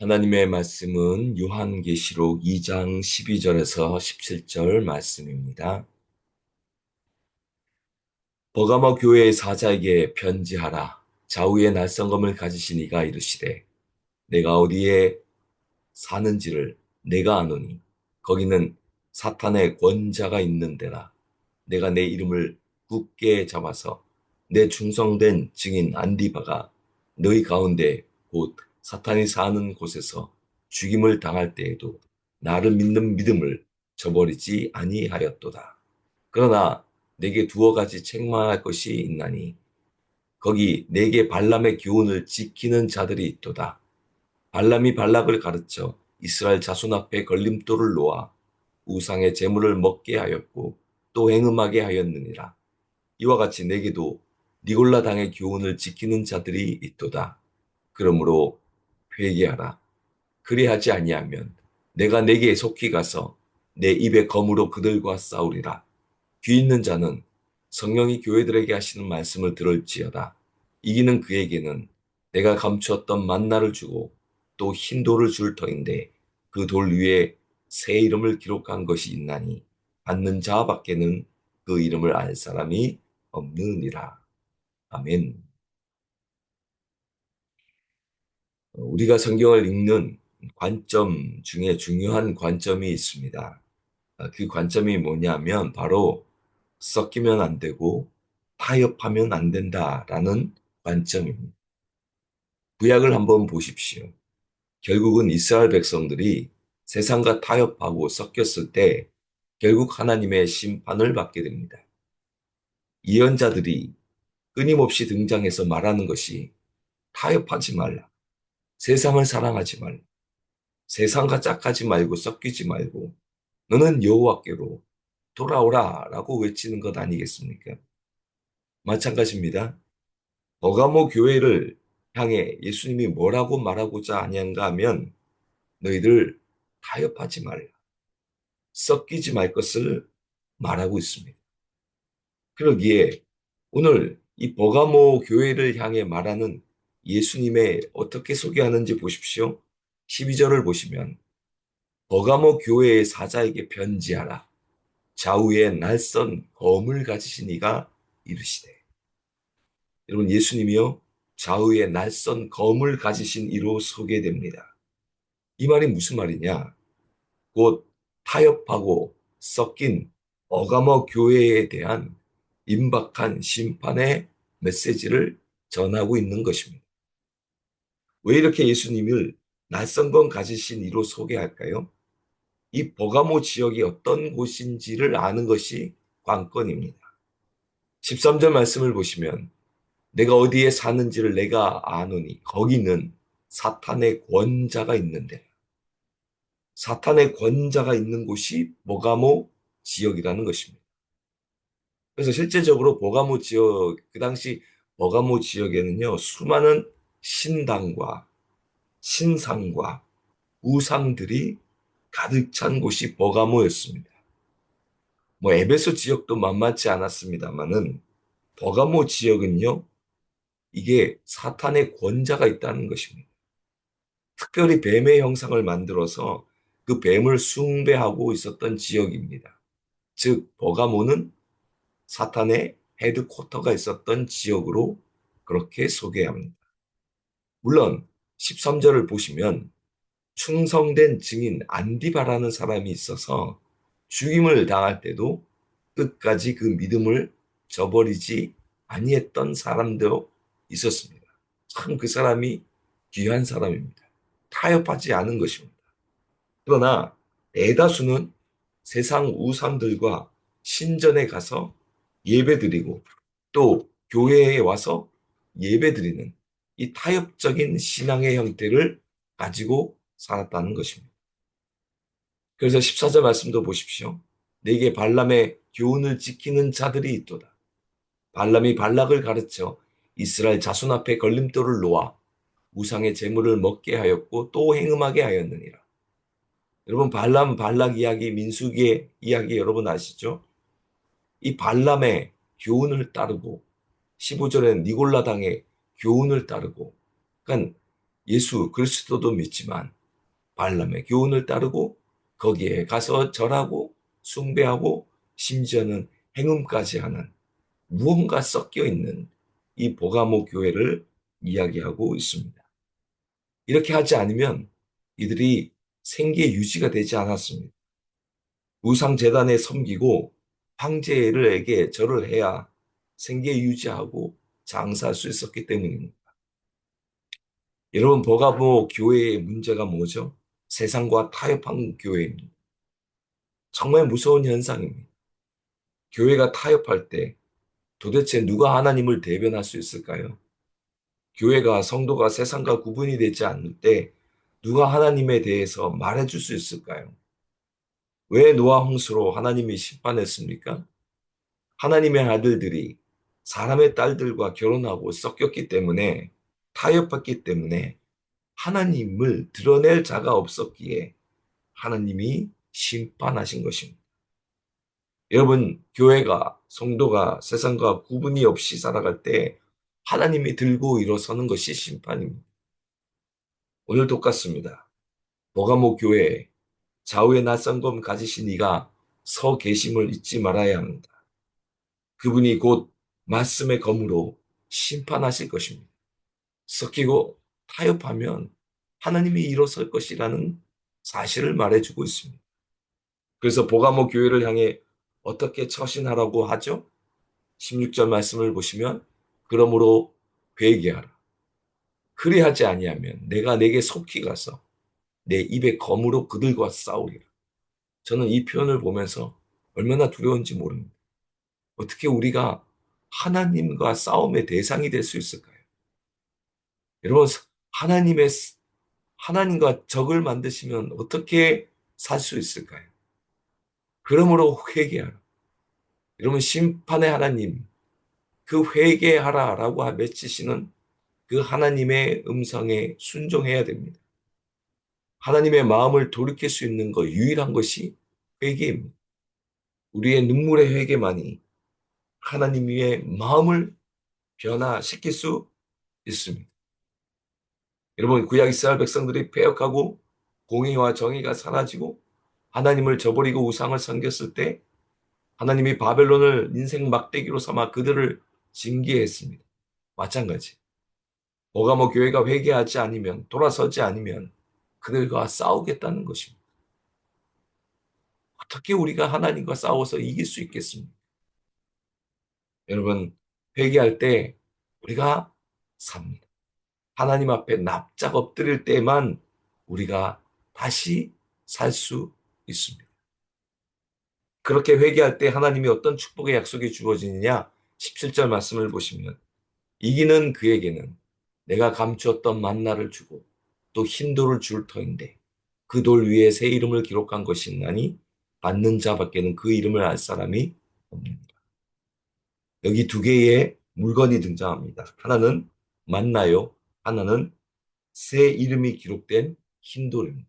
하나님의 말씀은 요한계시록 2장 12절에서 17절 말씀입니다. 버가모 교회의 사자에게 편지하라. 좌우에 날성검을 가지신 이가 이르시되 내가 어디에 사는지를 내가 아노니 거기는 사탄의 권자가 있는 데라. 내가 내 이름을 굳게 잡아서 내 충성된 증인 안디바가 너희 가운데 곧 사탄이 사는 곳에서 죽임을 당할 때에도 나를 믿는 믿음을 저버리지 아니하였도다. 그러나 내게 두어 가지 책망할 것이 있나니 거기 내게 발람의 교훈을 지키는 자들이 있도다. 발람이 발락을 가르쳐 이스라엘 자손 앞에 걸림돌을 놓아 우상의 재물을 먹게 하였고 또 행음하게 하였느니라. 이와 같이 내게도 니골라 당의 교훈을 지키는 자들이 있도다. 그러므로 회개하라. 그리하지 아니하면 내가 내게 속히 가서 내 입의 검으로 그들과 싸우리라. 귀 있는 자는 성령이 교회들에게 하시는 말씀을 들을지어다. 이기는 그에게는 내가 감추었던 만나를 주고 또 흰 돌을 줄 터인데 그 돌 위에 새 이름을 기록한 것이 있나니 받는 자밖에는 그 이름을 알 사람이 없느니라. 아멘. 우리가 성경을 읽는 관점 중에 중요한 관점이 있습니다. 그 관점이 뭐냐면 바로 섞이면 안 되고 타협하면 안 된다라는 관점입니다. 구약을 한번 보십시오. 결국은 이스라엘 백성들이 세상과 타협하고 섞였을 때 결국 하나님의 심판을 받게 됩니다. 예언자들이 끊임없이 등장해서 말하는 것이 타협하지 말라. 세상을 사랑하지 말라. 세상과 짝하지 말고 섞이지 말고 너는 여호와께로 돌아오라라고 외치는 것 아니겠습니까? 마찬가지입니다. 버가모 교회를 향해 예수님이 뭐라고 말하고자 하냐는가 하면 너희들 타협하지 말라. 섞이지 말 것을 말하고 있습니다. 그러기에 오늘 이 버가모 교회를 향해 말하는 예수님의 어떻게 소개하는지 보십시오. 12절을 보시면 버가모 교회의 사자에게 편지하라. 좌우에 날선 검을 가지신 이가 이르시되. 여러분 예수님이요 좌우에 날선 검을 가지신 이로 소개됩니다. 이 말이 무슨 말이냐? 곧 타협하고 섞인 어가머 교회에 대한 임박한 심판의 메시지를 전하고 있는 것입니다. 왜 이렇게 예수님을 낯선 건 가지신 이로 소개할까요? 이 버가모 지역이 어떤 곳인지를 아는 것이 관건입니다. 13절 말씀을 보시면 내가 어디에 사는지를 내가 아노니 거기는 사탄의 권자가 있는데 사탄의 권자가 있는 곳이 버가모 지역이라는 것입니다. 그래서 실제적으로 버가모 지역, 그 당시 버가모 지역에는요, 수많은 신당과 신상과 우상들이 가득 찬 곳이 버가모였습니다. 뭐 에베소 지역도 만만치 않았습니다만은 버가모 지역은요, 이게 사탄의 권자가 있다는 것입니다. 특별히 뱀의 형상을 만들어서 그 뱀을 숭배하고 있었던 지역입니다. 즉, 버가모는 사탄의 헤드쿼터가 있었던 지역으로 그렇게 소개합니다. 물론 13절을 보시면 충성된 증인 안디바라는 사람이 있어서 죽임을 당할 때도 끝까지 그 믿음을 저버리지 아니했던 사람도 있었습니다. 참 그 사람이 귀한 사람입니다. 타협하지 않은 것입니다. 그러나 대다수는 세상 우상들과 신전에 가서 예배드리고 또 교회에 와서 예배드리는 이 타협적인 신앙의 형태를 가지고 살았다는 것입니다. 그래서 14절 말씀도 보십시오. 내게 발람의 교훈을 지키는 자들이 있도다. 발람이 발락을 가르쳐 이스라엘 자손 앞에 걸림돌을 놓아 우상의 재물을 먹게 하였고 또 행음하게 하였느니라. 여러분 발람 발락 이야기 민수기의 이야기 여러분 아시죠? 이 발람의 교훈을 따르고 15절에 니골라 당의 교훈을 따르고 그러니까 예수 그리스도도 믿지만 발람의 교훈을 따르고 거기에 가서 절하고 숭배하고 심지어는 행음까지 하는 무언가 섞여 있는 이 보가모 교회를 이야기하고 있습니다. 이렇게 하지 않으면 이들이 생계 유지가 되지 않았습니다. 우상 제단에 섬기고 황제에게 절을 해야 생계 유지하고 장사할 수 있었기 때문입니다. 여러분, 버가모 교회의 문제가 뭐죠? 세상과 타협한 교회입니다. 정말 무서운 현상입니다. 교회가 타협할 때 도대체 누가 하나님을 대변할 수 있을까요? 교회가 성도가 세상과 구분이 되지 않을 때 누가 하나님에 대해서 말해줄 수 있을까요? 왜 노아 홍수로 하나님이 심판했습니까? 하나님의 아들들이 사람의 딸들과 결혼하고 섞였기 때문에 타협했기 때문에 하나님을 드러낼 자가 없었기에 하나님이 심판하신 것입니다. 여러분, 교회가, 성도가 세상과 구분이 없이 살아갈 때 하나님이 들고 일어서는 것이 심판입니다. 오늘 똑같습니다. 버가모 교회에 좌우의 낯선 검 가지신 이가 서 계심을 잊지 말아야 합니다. 그분이 곧 말씀의 검으로 심판하실 것입니다. 섞이고 타협하면 하나님이 일어설 것이라는 사실을 말해주고 있습니다. 그래서 보가모 교회를 향해 어떻게 처신하라고 하죠? 16절 말씀을 보시면 그러므로 회개하라. 그리하지 아니하면 내가 내게 속히 가서 내 입에 검으로 그들과 싸우리라. 저는 이 표현을 보면서 얼마나 두려운지 모릅니다. 어떻게 우리가 하나님과 싸움의 대상이 될 수 있을까요? 여러분, 하나님의 하나님과 적을 만드시면 어떻게 살 수 있을까요? 그러므로 회개하라. 여러분, 심판의 하나님, 그 회개하라라고 외치시는 그 하나님의 음성에 순종해야 됩니다. 하나님의 마음을 돌이킬 수 있는 것, 유일한 것이 회개입니다. 우리의 눈물의 회개만이 하나님의 마음을 변화시킬 수 있습니다. 여러분, 구약 이스라엘 백성들이 패역하고 공의와 정의가 사라지고 하나님을 저버리고 우상을 섬겼을 때 하나님이 바벨론을 인생 막대기로 삼아 그들을 징계했습니다. 마찬가지. 오가모 교회가 회개하지 않으면, 돌아서지 않으면 그들과 싸우겠다는 것입니다. 어떻게 우리가 하나님과 싸워서 이길 수 있겠습니까? 여러분, 회개할 때 우리가 삽니다. 하나님 앞에 납작 엎드릴 때만 우리가 다시 살 수 있습니다. 그렇게 회개할 때 하나님이 어떤 축복의 약속이 주어지느냐? 17절 말씀을 보시면 이기는 그에게는 내가 감추었던 만나를 주고 또 흰 돌을 줄 터인데 그 돌 위에 새 이름을 기록한 것이 있나니 받는 자밖에는 그 이름을 알 사람이 없습니다. 여기 두 개의 물건이 등장합니다. 하나는 만나요. 하나는 새 이름이 기록된 흰 돌입니다.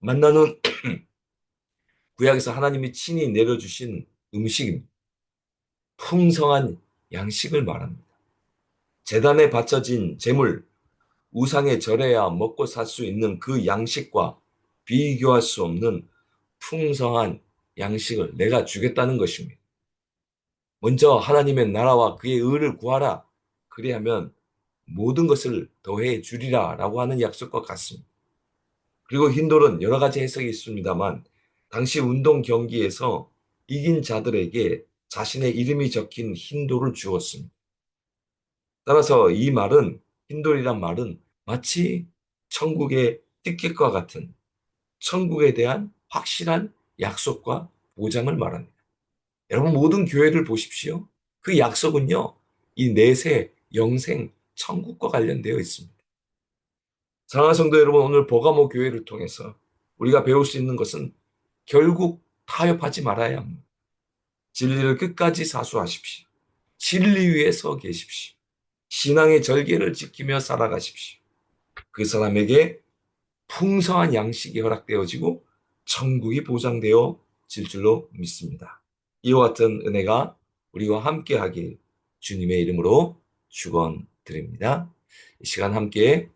만나는 구약에서 하나님이 친히 내려주신 음식입니다. 풍성한 양식을 말합니다. 제단에 바쳐진 제물, 우상에 절해야 먹고 살 수 있는 그 양식과 비교할 수 없는 풍성한 양식을 내가 주겠다는 것입니다. 먼저 하나님의 나라와 그의 의를 구하라. 그리하면 모든 것을 더해 주리라 라고 하는 약속과 같습니다. 그리고 흰돌은 여러 가지 해석이 있습니다만 당시 운동 경기에서 이긴 자들에게 자신의 이름이 적힌 흰돌을 주었습니다. 따라서 이 말은 흰돌이란 말은 마치 천국의 티켓과 같은 천국에 대한 확실한 약속과 보장을 말합니다. 여러분 모든 교회를 보십시오. 그 약속은요. 이 내세 영생 천국과 관련되어 있습니다. 사랑하는 성도 여러분, 오늘 버가모 교회를 통해서 우리가 배울 수 있는 것은 결국 타협하지 말아야 합니다. 진리를 끝까지 사수하십시오. 진리 위에 서 계십시오. 신앙의 절개를 지키며 살아가십시오. 그 사람에게 풍성한 양식이 허락되어지고 천국이 보장되어질 줄로 믿습니다. 이와 같은 은혜가 우리와 함께 하길 주님의 이름으로 축원드립니다. 이 시간 함께